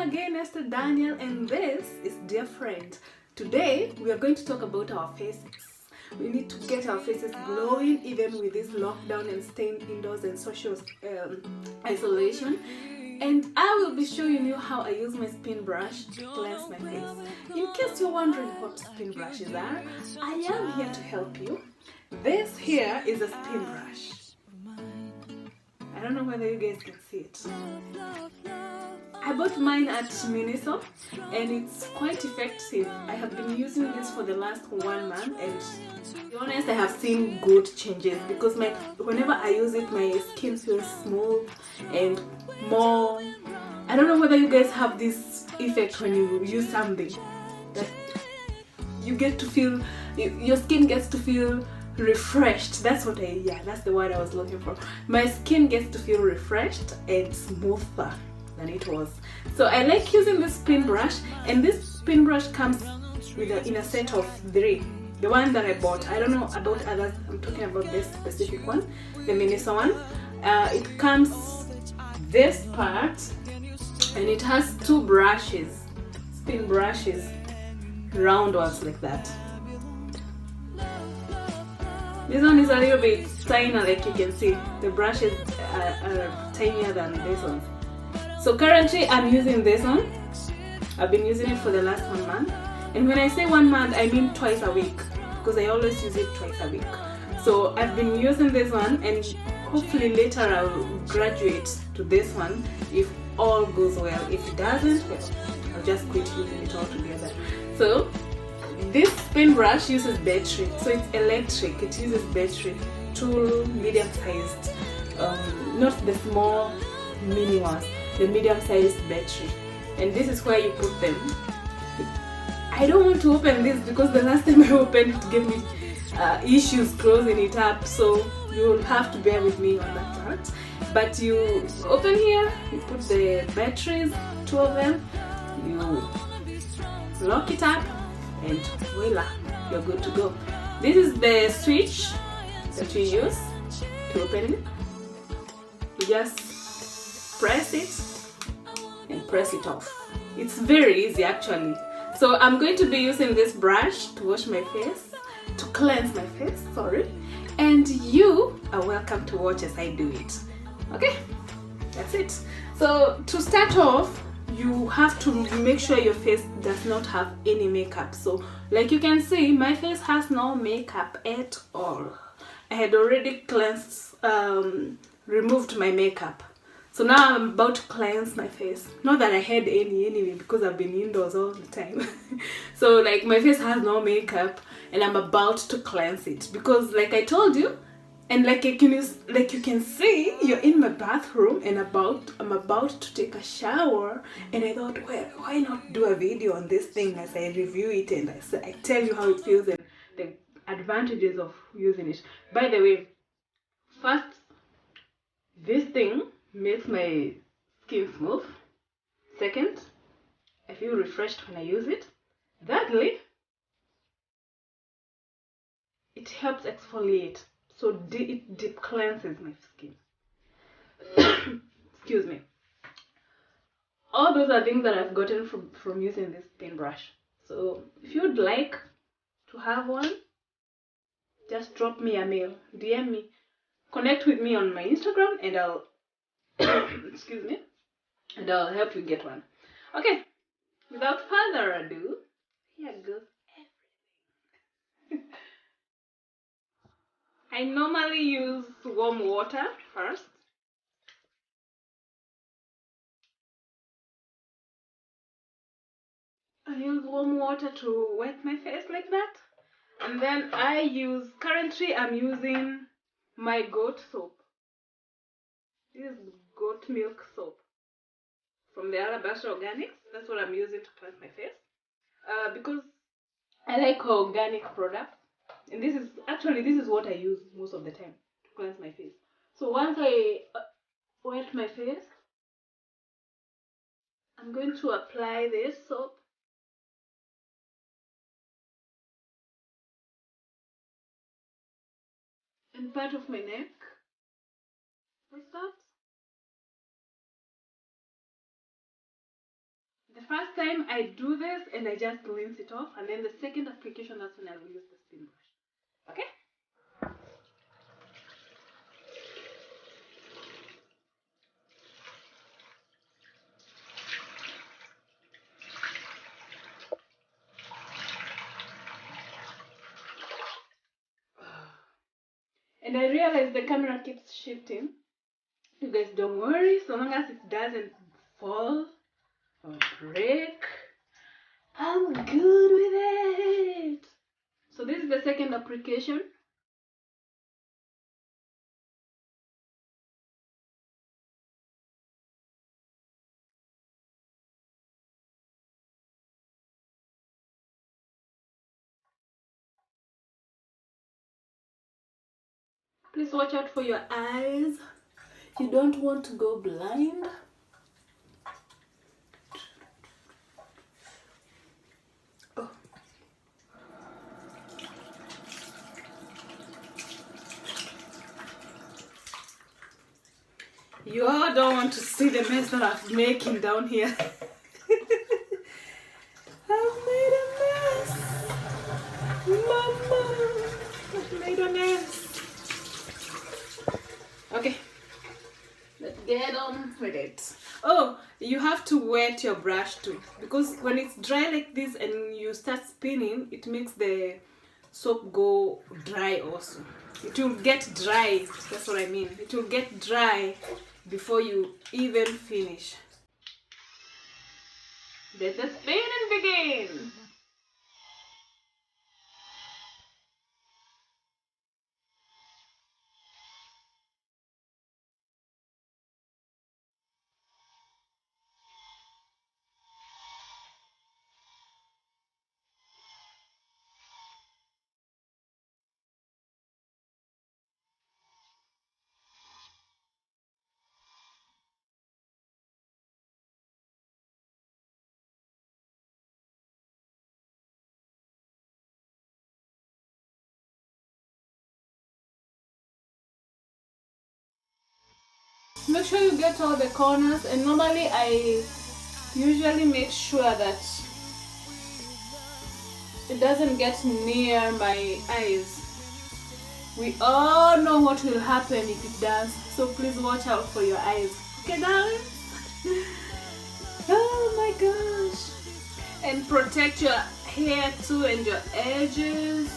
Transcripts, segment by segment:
again, Esther Daniel, and this is Dear Friend. Today we are going to talk about our faces. We need to get our faces glowing even with this lockdown and staying indoors and social isolation. And I will be showing you how I use my spin brush to cleanse my face. In case you're wondering what spin brushes are, I am here to help you. This here is a spin brush. I don't know whether you guys can see it. I bought mine at Miniso and it's quite effective. I have been using this for the last 1 month and to be honest, I have seen good changes because whenever I use it, my skin feels smooth and more. I don't know whether you guys have this effect when you use something that you get to feel, your skin gets to feel refreshed. That's the word I was looking for. My skin gets to feel refreshed and smoother than it was. So I like using this spin brush, and this spin brush comes in a set of 3. The one that I bought, I don't know about others, I'm talking about this specific one, the Miniso one. It comes this part and it has 2 brushes, spin brushes, round ones like that. This one is a little bit tinier, like you can see. The brushes are tinier than this one. So currently I'm using this one. I've been using it for the last 1 month. And when I say 1 month, I mean twice a week, because I always use it twice a week. So I've been using this one, and hopefully later I'll graduate to this one if all goes well. If it doesn't, well, I'll just quit using it altogether. So this spin brush uses battery, so it's electric. It uses battery, 2 medium-sized, not the small mini ones, the medium-sized battery. And this is where you put them. I don't want to open this because the last time I opened it gave me issues closing it up, so you will have to bear with me on that part. But you open here, you put the batteries, 2 of them, you lock it up, and voila, you're good to go. This is the switch that we use to open it. You just press it and press it off. It's very easy actually. So I'm going to be using this brush to wash my face, to cleanse my face, sorry. And you are welcome to watch as I do it. Okay, that's it. So to start off, you have to make sure your face does not have any makeup. So like you can see, my face has no makeup at all. I had already cleansed, removed my makeup. So now I'm about to cleanse my face. Not that I had any anyway, because I've been indoors all the time. So like my face has no makeup and I'm about to cleanse it because like I told you, and like you can see, you're in my bathroom and I'm about to take a shower, and I thought, well, why not do a video on this thing as I review it and I tell you how it feels and the advantages of using it. By the way, first, this thing makes my skin smooth. Second, I feel refreshed when I use it. Thirdly, it helps exfoliate. So it deep cleanses my skin. Excuse me. All those are things that I've gotten from using this spin brush. So if you'd like to have one, just drop me a mail, DM me, connect with me on my Instagram, and I'll excuse me, and I'll help you get one. Okay, without further ado, here goes everything. I normally use warm water first. I use warm water to wet my face like that. And then currently I'm using my goat soap. This is goat milk soap from the Alabaster Organics. That's what I'm using to cleanse my face. Because I like organic products. And this is what I use most of the time to cleanse my face. So once I wet my face, I'm going to apply this soap in part of my neck, like that. first time I do this and I just rinse it off, and then the second application, that's when I will use the spin brush. Okay? And I realize the camera keeps shifting. You guys don't worry, so long as it doesn't fall or break, I'm good with it. So this is the second application. Please watch out for your eyes. You don't want to go blind. Oh. You all don't want to see the mess that I'm making down here. I've made a mess. Mama, I've made a mess. Okay, let's get on with it. Oh, you have to wet your brush too, because when it's dry like this and you start spinning, it makes the soap go dry also. It will get dry, that's what I mean. It will get dry before you even finish. Let the spinning begin. Make sure you get all the corners, and normally I usually make sure that it doesn't get near my eyes. We all know what will happen if it does, so please watch out for your eyes. Okay, darling? Oh my gosh. And protect your hair too and your edges.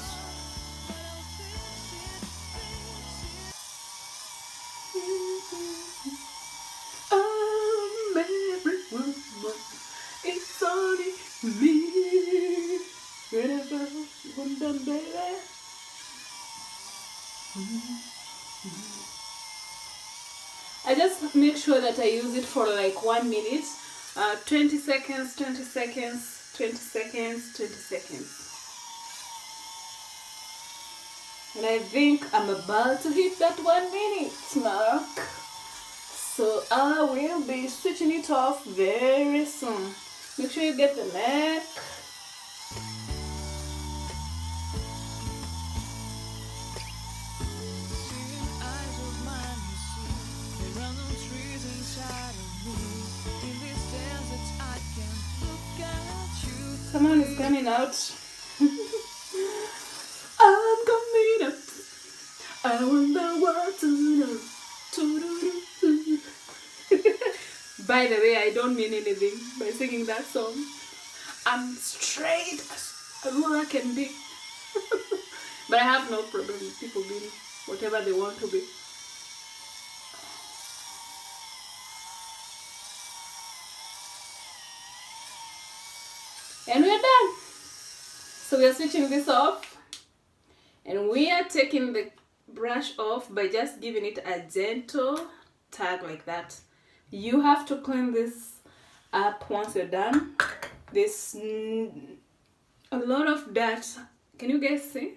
Every woman, it's only me. Whenever you're done, baby. I just make sure that I use it for like 1 minute, 20 seconds, 20 seconds, 20 seconds, 20 seconds. And I think I'm about to hit that 1 minute mark. So I will be switching it off very soon. Make sure you get the neck. Someone is coming out. I'm coming up. I want the world to know. By the way, I don't mean anything by singing that song. I'm straight as a ruler can be. But I have no problem with people being whatever they want to be. And we're done. So we are switching this off, and we are taking the brush off by just giving it a gentle tug like that. You have to clean this up once you're done. There's a lot of dirt. Can you guys see?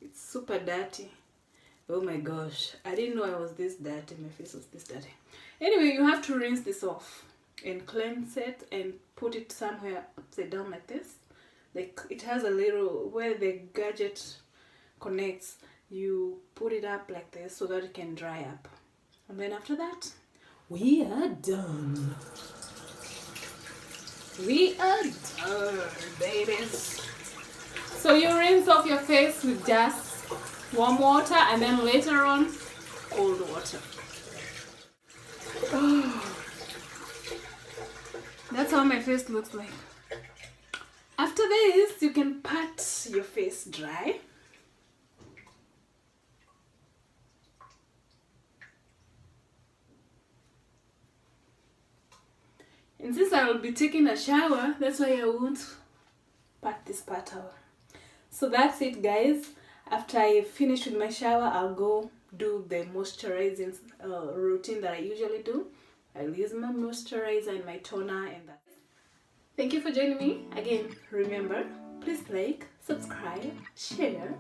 It's super dirty. Oh my gosh, I didn't know I was this dirty. My face was this dirty. Anyway, you have to rinse this off and cleanse it and put it somewhere upside down like this. Like it has a little where the gadget connects. You put it up like this so that it can dry up. And then after that, we are done. We are done, babies. So you rinse off your face with just warm water and then later on cold water. That's how my face looks like. After this, you can pat your face dry. And since I will be taking a shower, that's why I won't pat this part out. So that's it, guys. After I finish with my shower, I'll go do the moisturizing routine that I usually do. I'll use my moisturizer and my toner and that. Thank you for joining me. Again, remember, please like, subscribe, share,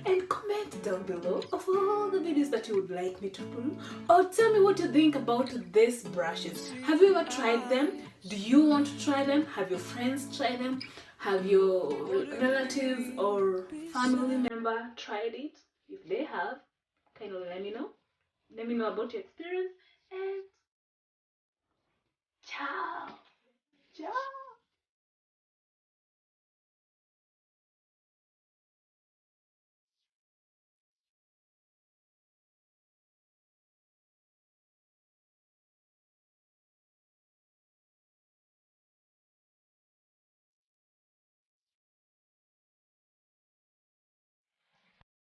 and comment down below of all the videos that you would like me to do. Or tell me what you think about these brushes. Have you ever tried them? Do you want to try them? Have your friends tried them? Have your relatives or family member tried it? If they have, kindly let me know. Let me know about your experience. And